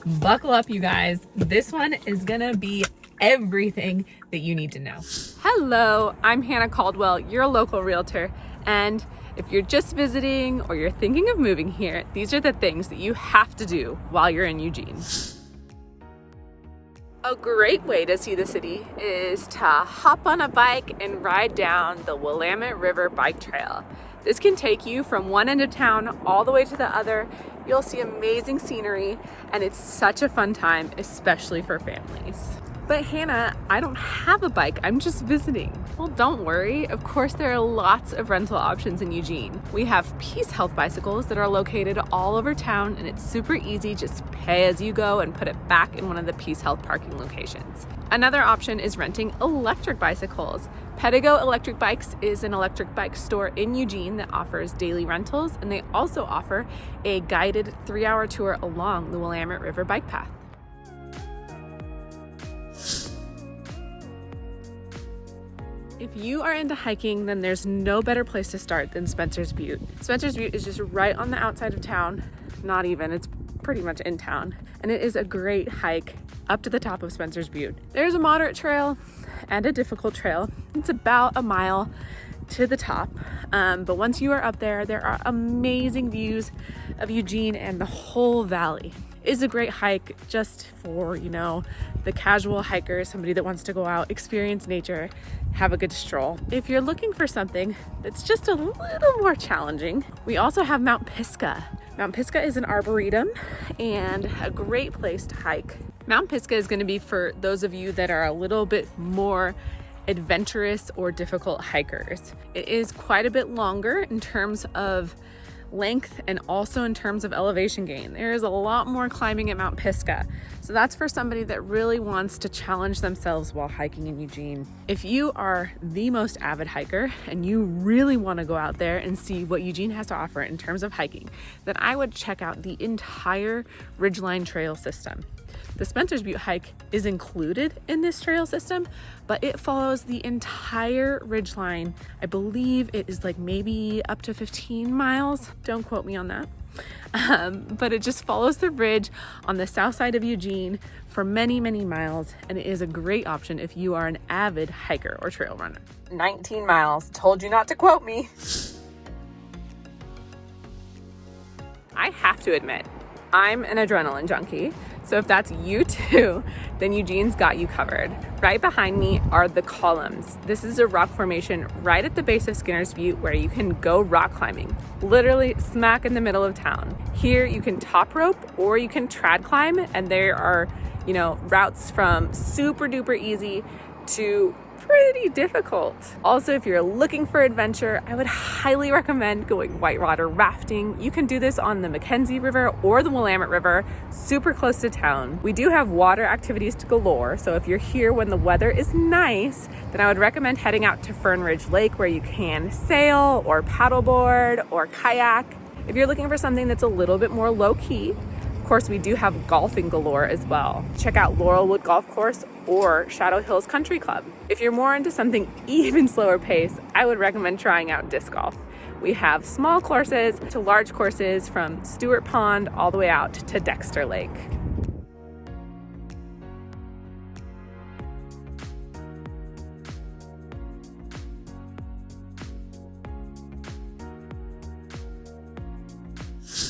Buckle up, you guys. This one is gonna be everything that you need to know. Hello, I'm Hannah Caldwell, your local realtor. And if you're just visiting or you're thinking of moving here, these are the things that you have to do while you're in Eugene. A great way to see the city is to hop on a bike and ride down the Willamette River bike trail. This can take you from one end of town all the way to the other. You'll see amazing scenery, and it's such a fun time, especially for families. But Hannah, I don't have a bike, I'm just visiting. Well, don't worry. Of course, there are lots of rental options in Eugene. We have Peace Health bicycles that are located all over town, and it's super easy. Just pay as you go and put it back in one of the Peace Health parking locations. Another option is renting electric bicycles. Pedigo Electric Bikes is an electric bike store in Eugene that offers daily rentals, and they also offer a guided 3-hour tour along the Willamette River bike path. If you are into hiking, then there's no better place to start than Spencer's Butte. Spencer's Butte is just right on the outside of town. Not even, it's pretty much in town. And it is a great hike up to the top of Spencer's Butte. There's a moderate trail and a difficult trail. It's about a mile to the top. But once you are up there, there are amazing views of Eugene and the whole valley. Is a great hike just for, the casual hiker, somebody that wants to go out, experience nature, have a good stroll. If you're looking for something that's just a little more challenging, we also have Mount Pisgah. Mount Pisgah is an arboretum and a great place to hike. Mount Pisgah is going to be for those of you that are a little bit more adventurous or difficult hikers. It is quite a bit longer in terms of length and also in terms of elevation gain. There is a lot more climbing at Mount Pisgah. So that's for somebody that really wants to challenge themselves while hiking in Eugene. If you are the most avid hiker and you really want to go out there and see what Eugene has to offer in terms of hiking, then I would check out the entire Ridgeline Trail system. The Spencer's Butte hike is included in this trail system, but it follows the entire ridgeline. I believe it is like maybe up to 15 miles. Don't quote me on that. But it just follows the ridge on the south side of Eugene for many, many miles. And it is a great option if you are an avid hiker or trail runner. 19 miles. Told you not to quote me. I have to admit, I'm an adrenaline junkie. So if that's you too, then Eugene's got you covered. Right behind me are the columns. This is a rock formation right at the base of Skinner's Butte where you can go rock climbing, literally smack in the middle of town. Here you can top rope or you can trad climb, and there are, routes from super duper easy to pretty difficult. Also, if you're looking for adventure, I would highly recommend going whitewater rafting. You can do this on the Mackenzie River or the Willamette River, super close to town. We do have water activities to galore, so if you're here when the weather is nice, then I would recommend heading out to Fern Ridge Lake where you can sail or paddleboard or kayak. If you're looking for something that's a little bit more low-key, of course, we do have golfing galore as well. Check out Laurelwood Golf Course or Shadow Hills Country Club. If you're more into something even slower pace, I would recommend trying out disc golf. We have small courses to large courses from Stewart Pond all the way out to Dexter Lake.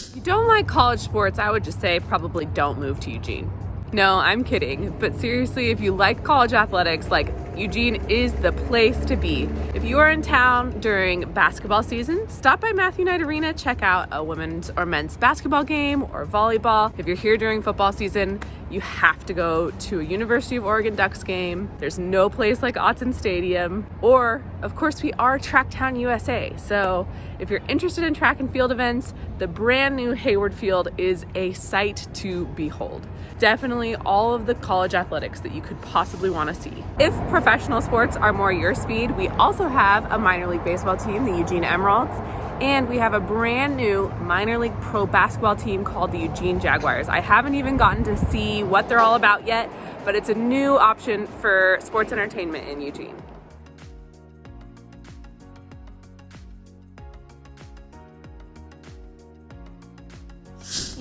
If you don't like college sports, I would just say probably don't move to Eugene. No, I'm kidding. But seriously, if you like college athletics, Eugene is the place to be. If you are in town during basketball season, stop by Matthew Knight Arena, check out a women's or men's basketball game or volleyball. If you're here during football season, you have to go to a University of Oregon Ducks game. There's no place like Autzen Stadium. Or, of course, we are Tracktown USA. So if you're interested in track and field events, the brand new Hayward Field is a sight to behold. Definitely all of the college athletics that you could possibly want to see. If professional sports are more your speed, we also have a minor league baseball team, the Eugene Emeralds, and we have a brand new minor league pro basketball team called the Eugene Jaguars. I haven't even gotten to see what they're all about yet, but it's a new option for sports entertainment in Eugene.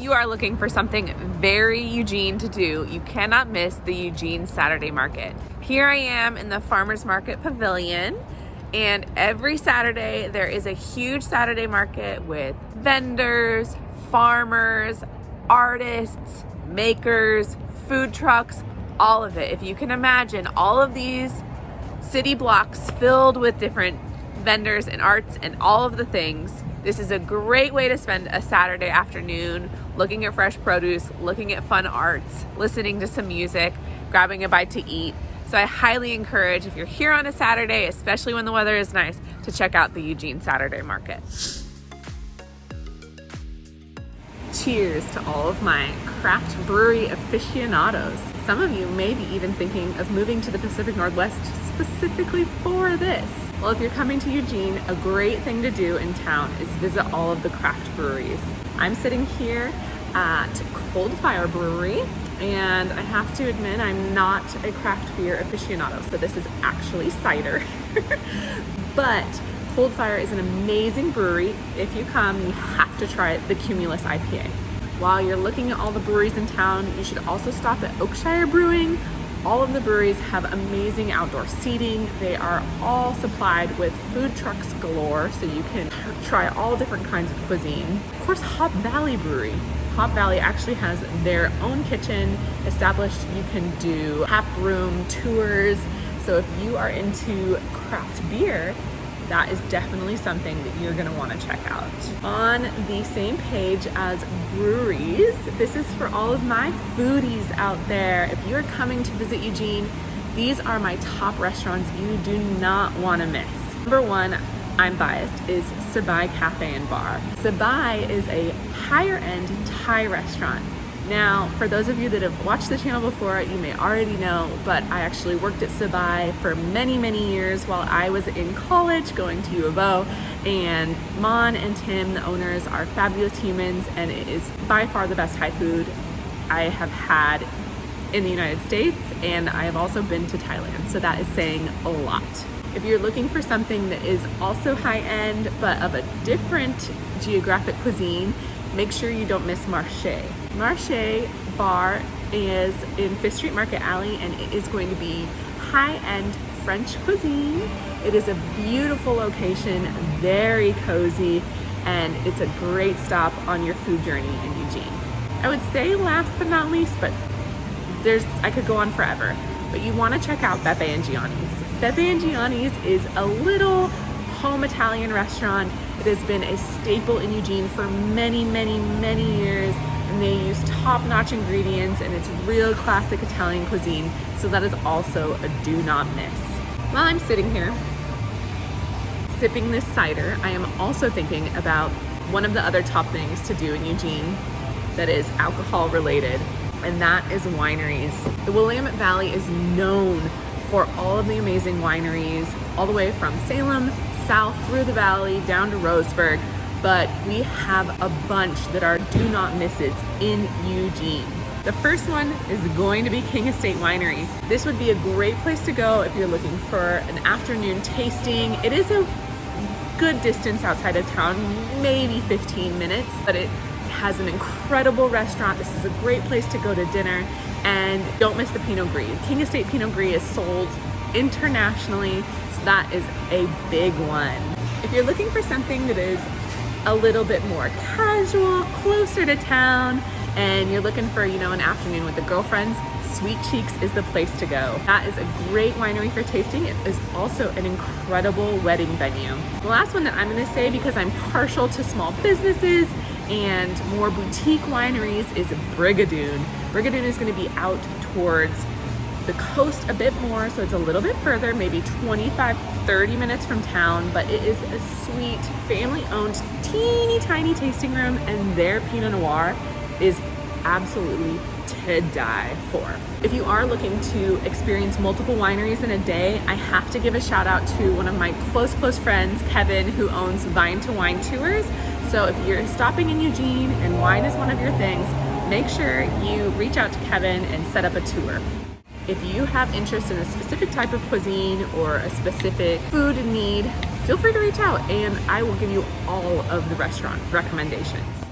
you are looking for something very Eugene to do, you cannot miss the Eugene Saturday Market. Here I am in the Farmers Market Pavilion, and every Saturday there is a huge Saturday market with vendors, farmers, artists, makers, food trucks, all of it. If you can imagine all of these city blocks filled with different vendors and arts and all of the things, this is a great way to spend a Saturday afternoon looking at fresh produce, looking at fun arts, listening to some music, grabbing a bite to eat. So I highly encourage, if you're here on a Saturday, especially when the weather is nice, to check out the Eugene Saturday Market. Cheers to all of my craft brewery aficionados. Some of you may be even thinking of moving to the Pacific Northwest specifically for this. Well, if you're coming to Eugene, a great thing to do in town is visit all of the craft breweries. I'm sitting here at Cold Fire Brewery, and I have to admit I'm not a craft beer aficionado, so this is actually cider. But Cold Fire is an amazing brewery. If you come, you have to try the Cumulus IPA. While you're looking at all the breweries in town, you should also stop at Oakshire Brewing. All of the breweries have amazing outdoor seating. They are all supplied with food trucks galore, so you can try all different kinds of cuisine. Of course, Hop Valley Brewery. Hop Valley actually has their own kitchen established. You can do tap room tours. So if you are into craft beer, that is definitely something that you're gonna wanna check out. On the same page as breweries, this is for all of my foodies out there. If you're coming to visit Eugene, these are my top restaurants you do not wanna miss. Number one, I'm biased, is Sabai Cafe and Bar. Sabai is a higher end Thai restaurant. Now, for those of you that have watched the channel before, you may already know, but I actually worked at Sabai for many, many years while I was in college going to U of O, and Mon and Tim, the owners, are fabulous humans, and it is by far the best Thai food I have had in the United States, and I have also been to Thailand, so that is saying a lot. If you're looking for something that is also high-end, but of a different geographic cuisine, make sure you don't miss Marché. Marché Bar is in 5th Street Market Alley, and it is going to be high-end French cuisine. It is a beautiful location, very cozy, and it's a great stop on your food journey in Eugene. I would say last but not least, but I could go on forever, but you want to check out Beppe and Gianni's. Beppe and Gianni's is a little home Italian restaurant. It has been a staple in Eugene for many, many, many years, and they use top-notch ingredients, and it's real classic Italian cuisine, so that is also a do not miss. While I'm sitting here sipping this cider, I am also thinking about one of the other top things to do in Eugene that is alcohol related, and that is wineries. The Willamette Valley is known for all of the amazing wineries, all the way from Salem south through the valley down to Roseburg, but we have a bunch that are do not misses in Eugene. The first one is going to be King Estate Winery. This would be a great place to go if you're looking for an afternoon tasting. It is a good distance outside of town, maybe 15 minutes, but it has an incredible restaurant. This is a great place to go to dinner, and don't miss the Pinot Gris. King Estate Pinot Gris is sold internationally, so that is a big one. If you're looking for something that is a little bit more casual, closer to town, and you're looking for, an afternoon with the girlfriends, Sweet Cheeks is the place to go. That is a great winery for tasting. It is also an incredible wedding venue. The last one that I'm gonna say, because I'm partial to small businesses and more boutique wineries, is Brigadoon. Brigadoon is gonna be out towards the coast a bit more, so it's a little bit further, maybe 25-30 minutes from town, but it is a sweet, family-owned, teeny tiny tasting room, and their Pinot Noir is absolutely to die for. If you are looking to experience multiple wineries in a day, I have to give a shout out to one of my close friends, Kevin, who owns Vine to Wine Tours. So if you're stopping in Eugene and wine is one of your things, make sure you reach out to Kevin and set up a tour. If you have interest in a specific type of cuisine or a specific food need, feel free to reach out and I will give you all of the restaurant recommendations.